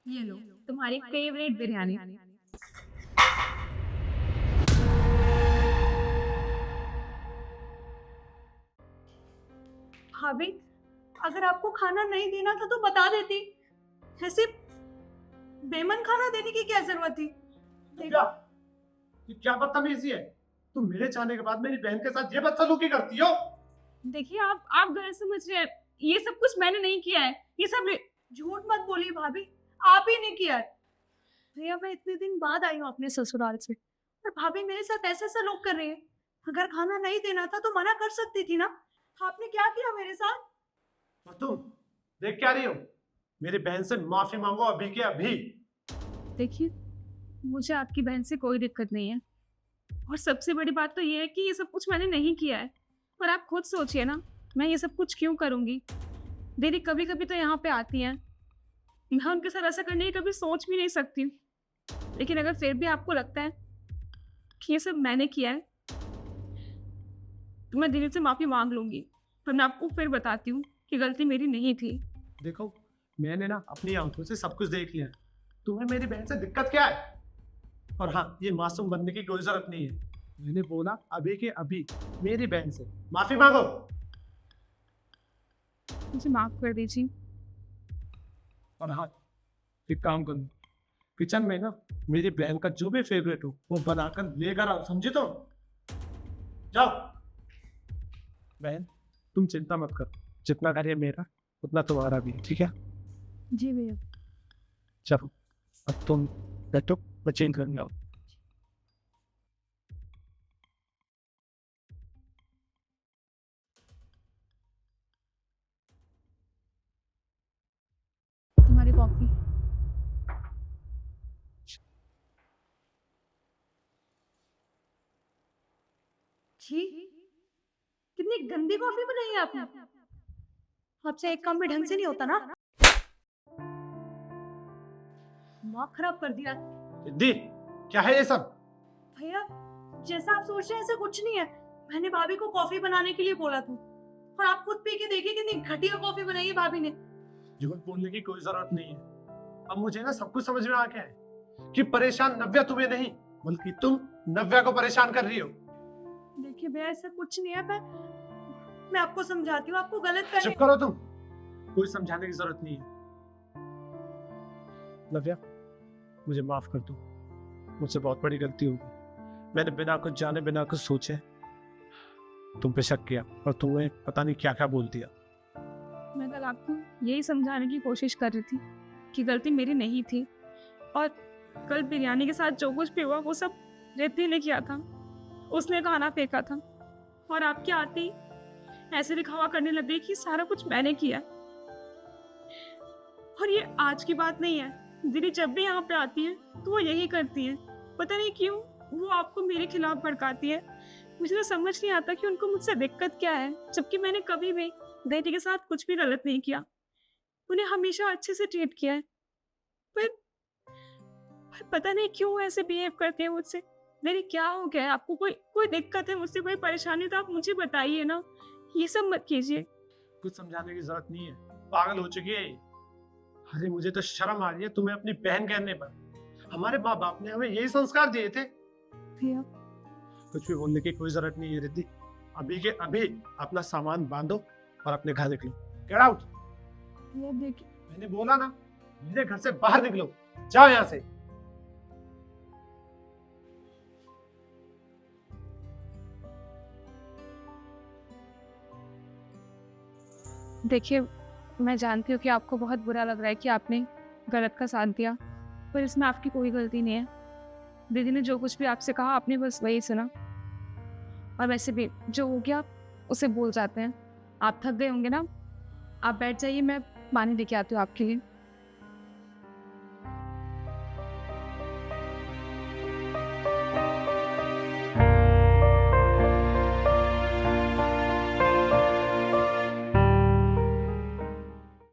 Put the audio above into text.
ये लो तुम्हारी फेवरेट बिरयानी। भाभी, अगर आपको खाना नहीं देना था तो बता देती। ऐसे बेमन खाना देने की क्या जरूरत थी? क्या ये क्या बदतमीजी है? तुम मेरे चाहने के बाद मेरी बहन के साथ ये बदसलूकी करती हो? देखिए, आप गलत समझ रहे हैं। ये सब कुछ मैंने नहीं किया है। ये सब झूठ मत बोलिए भाभी, आप ही ने किया है। भैया, मैं इतने दिन बाद आई हूँ अपने ससुराल से, और भाभी मेरे साथ ऐसा सलूक कर रही है। अगर खाना नहीं देना था तो मना कर सकती थी ना। आपने क्या किया मेरे साथ? और तुम देख क्या रही हो? मेरी बहन से माफी मांगो अभी के अभी। देखिए, मुझे आपकी बहन से कोई दिक्कत नहीं है, और सबसे बड़ी बात तो ये है कि ये सब कुछ मैंने नहीं किया है। पर आप खुद सोचिए ना, मैं ये सब कुछ क्यों करूंगी? दीदी कभी कभी तो यहाँ पे आती हैं, मैं उनके साथ ऐसा करने की कभी सोच भी नहीं सकती हूँ। लेकिन अगर फिर भी आपको लगता है कि ये सब मैंने किया है, तो मैं दीदी से माफी मांग लूंगी। पर मैं आपको फिर बताती हूँ कि गलती मेरी नहीं थी। देखो, मैंने ना अपनी आंखों से सब कुछ देख लिया। तुम्हें मेरी बहन से दिक्कत क्या है? और हाँ, ये मासूम बनने की कोई जरूरत नहीं है। मैंने बोला अभी के अभी मेरी बहन से माफी मांगो। मुझे माफ कर दीजिए। और हाँ, एक काम करो, किचन में ना मेरी बहन का जो भी फेवरेट हो वो बनाकर लेकर आओ, समझी? तो जाओ। बहन, तुम चिंता मत करो, जितना कार्य मेरा उतना तुम्हारा भी है, ठीक है? जी भैया। चलो, अब तुम बैठो, मैं चेंज करने आओ। तुम्हारी कॉफी। जी, कितनी गंदी कॉफी बनाई है आपने। आपसे एक काम भी ढंग से नहीं होता ना। दिमाग खराब कर दिया। दी, क्या है ये सब? भैया, जैसा आप सोच रहे हैं ऐसा कुछ नहीं है। मैंने भाभी को कॉफी बनाने के लिए बोला था, और आप खुद पी के देखिए कितनी घटिया कॉफी बनाई है भाभी ने। झूठ बोलने की कोई जरूरत नहीं है। अब मुझे ना सब कुछ समझ में आ गया है कि परेशान नव्या तुम्हें नहीं, बल्कि तुम नव्या को परेशान कर रही हो। देखिए भैया, ऐसा कुछ नहीं है। मैं आपको समझाती हूँ, आपको गलत चुप करने। करो तुम, कोई समझाने की जरूरत नहीं है। नव्या, मुझे माफ कर दो, मुझसे बहुत बड़ी गलती होगी। मैंने बिना कुछ जाने बिना कुछ सोचे तुम पे शक किया और तुम्हें पता नहीं क्या क्या बोल दिया। मैं कल आपको यही समझाने की कोशिश कर रही थी कि गलती मेरी नहीं थी, और कल बिरयानी के साथ जो कुछ भी हुआ वो सब रिद्धि ने किया था। उसने खाना फेंका था, और आपके आते ही ऐसे दिखावा करने लग गई कि सारा कुछ मैंने किया। और ये आज की बात नहीं है, दीदी जब भी यहाँ पे आती है तो वो यही करती है। पता नहीं क्यों वो आपको मेरे खिलाफ भड़काती है। मुझे तो समझ नहीं आता कि उनको मुझसे दिक्कत क्या है, जबकि मैंने कभी भी दीदी के साथ कुछ भी गलत नहीं किया। उन्हें हमेशा अच्छे से ट्रीट किया है। पर पता नहीं क्यों ऐसे बिहेव करते हैं मुझसे। दीदी क्या हो गया है आपको? कोई कोई दिक्कत है मुझसे, कोई परेशानी तो आप मुझे बताइए ना। ये सब मत कीजिए। कुछ समझाने की जरूरत नहीं है, पागल हो चुकी है ये। अरे मुझे तो शर्म आ रही है तुम्हें अपनी बहन कहने पर। हमारे माँ बाप ने हमें यही संस्कार दिए थे। भैया, कुछ भी बोलने की कोई जरूरत नहीं है रिद्धि। अभी के अभी अपना सामान बांधो और अपने घर निकलो। Get out. भैया देखिए। मैंने बोला ना, मेरे घर से बाहर निकलो, जाओ यहाँ से। देखिए, मैं जानती हूँ कि आपको बहुत बुरा लग रहा है कि आपने गलत का साथ दिया, पर इसमें आपकी कोई गलती नहीं है। दीदी ने जो कुछ भी आपसे कहा आपने बस वही सुना, और वैसे भी जो हो गया उसे भूल जाते हैं। आप थक गए होंगे ना, आप बैठ जाइए, मैं पानी लेके आती हूँ आपके लिए।